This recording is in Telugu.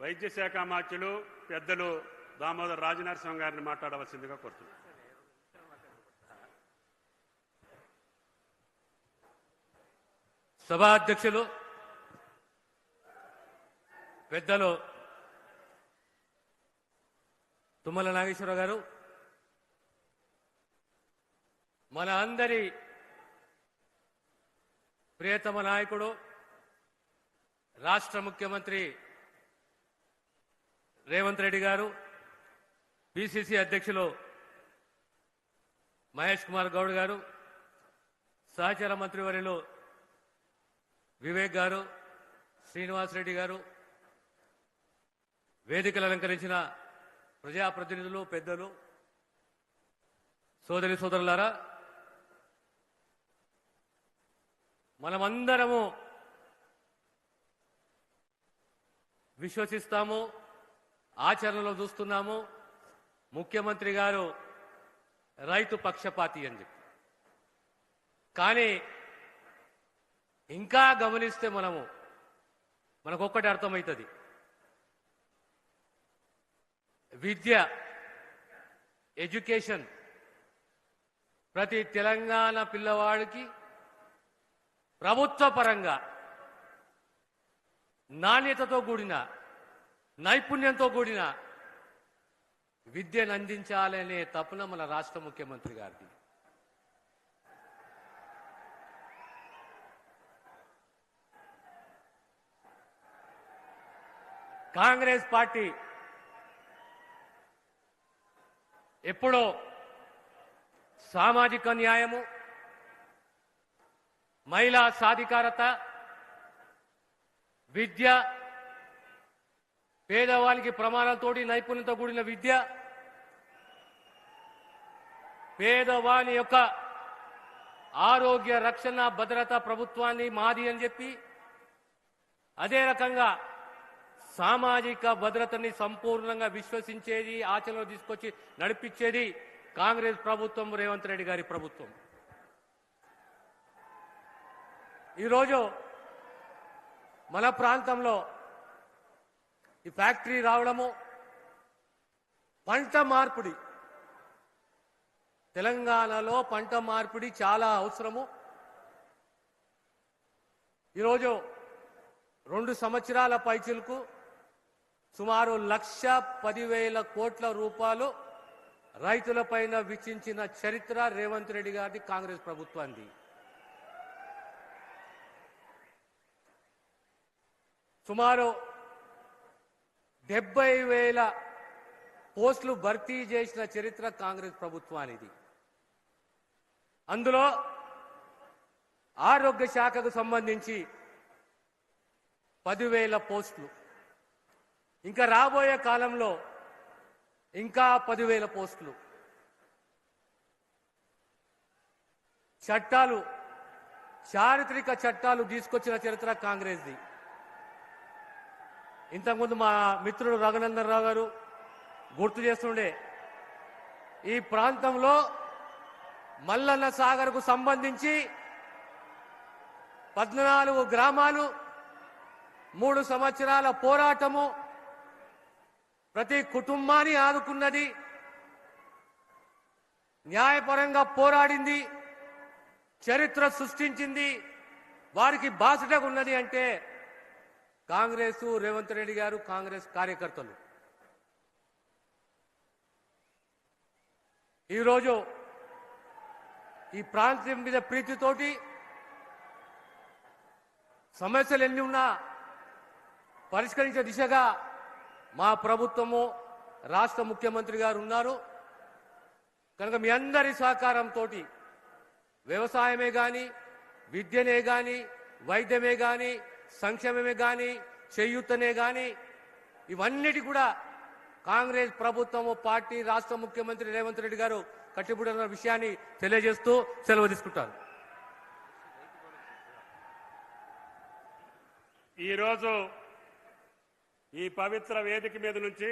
వైద్య శాఖ మంత్రులు పెద్దలు దామోదర్ రాజనరసింహ గారిని మాట్లాడవలసిందిగా కోరుతున్నాను. సభా అధ్యక్షులు పెద్దలు తుమ్మల నాగేశ్వరరావు గారు, మన అందరి ప్రియతమ నాయకుడు రాష్ట్ర ముఖ్యమంత్రి రేవంత్ రెడ్డి గారు, పిసిసి అధ్యక్షులు మహేష్ కుమార్ గౌడ్ గారు, సహచర మంత్రివర్యులు వివేక్ గారు, శ్రీనివాసరెడ్డి గారు, వేదికలు అలంకరించిన ప్రజాప్రతినిధులు, పెద్దలు, సోదరి సోదరులారా, మనమందరము విశ్వసిస్తాము, ఆచరణలో చూస్తున్నాము. ముఖ్యమంత్రి గారు రైతు పక్షపాతి అని చెప్పి, కానీ ఇంకా గమనిస్తే మనకొక్కటి అర్థమవుతుంది. విద్య, ఎడ్యుకేషన్ ప్రతి తెలంగాణ పిల్లవాడికి ప్రభుత్వ పరంగా నాణ్యతతో కూడిన, నైపుణ్యంతో కూడిన విద్యను అందించాలనే తపన మన రాష్ట్ర ముఖ్యమంత్రి గారిది. కాంగ్రెస్ పార్టీ ఎప్పుడో సామాజిక న్యాయము, మహిళా సాధికారత, విద్య, పేదవానికి ప్రమాణాలతోటి నైపుణ్యంతో కూడిన విద్య, పేదవాని యొక్క ఆరోగ్య రక్షణ భద్రత ప్రభుత్వాన్ని మాది అని చెప్పి, అదే రకంగా సామాజిక భద్రతని సంపూర్ణంగా విశ్వసించేది, ఆచరణలో తీసుకొచ్చి నడిపించేది కాంగ్రెస్ ప్రభుత్వం, రేవంత్ రెడ్డి గారి ప్రభుత్వం. ఈరోజు మన ప్రాంతంలో ఈ ఫ్యాక్టరీ రావడము, పంట మార్పిడి, తెలంగాణలో పంట మార్పిడి చాలా అవసరము. ఈరోజు 2 సంవత్సరాల పైచిలకు సుమారు 1,10,000 కోట్ల రూపాయలు రైతులపైన వెచ్చించిన చరిత్ర రేవంత్ రెడ్డి గారిది, కాంగ్రెస్ ప్రభుత్వాన్ని. సుమారు 70,000 పోస్టులు భర్తీ చేసిన చరిత్ర కాంగ్రెస్ ప్రభుత్వానిది. అందులో ఆరోగ్య శాఖకు సంబంధించి 10,000 పోస్టులు, ఇంకా రాబోయే కాలంలో ఇంకా 10,000 పోస్టులు. చట్టాలు, చారిత్రక చట్టాలు తీసుకొచ్చిన చరిత్ర కాంగ్రెస్ది. ఇంతకుముందు మా మిత్రుడు రఘునందన్ రావు గారు గుర్తు చేస్తుండే, ఈ ప్రాంతంలో మల్లన్న సాగర్కు సంబంధించి 14 గ్రామాలు, 3 సంవత్సరాల పోరాటము, ప్రతి కుటుంబాన్ని ఆదుకున్నది, న్యాయపరంగా పోరాడింది, చరిత్ర సృష్టించింది, వారికి బాసటగా ఉన్నది అంటే కాంగ్రెస్, రేవంత్ రెడ్డి గారు, కాంగ్రెస్ కార్యకర్తలు. ఈరోజు ఈ ప్రాంతం మీద ప్రీతితోటి సమస్యలు ఎన్ని ఉన్నా పరిష్కరించే దిశగా మా ప్రభుత్వము, రాష్ట్ర ముఖ్యమంత్రి గారు ఉన్నారు. కనుక మీ అందరి సహకారంతో వ్యవసాయమే కానీ, విద్యనే కానీ, వైద్యమే కానీ, సంక్షేమమే కానీ, చేయూతనే కానీ, ఇవన్నిటి కూడా కాంగ్రెస్ ప్రభుత్వము, పార్టీ, రాష్ట్ర ముఖ్యమంత్రి రేవంత్ రెడ్డి గారు కట్టుబడిన విషయాన్ని తెలియజేస్తూ సెలవు తీసుకుంటారు. ఈరోజు ఈ పవిత్ర వేదిక మీద నుంచి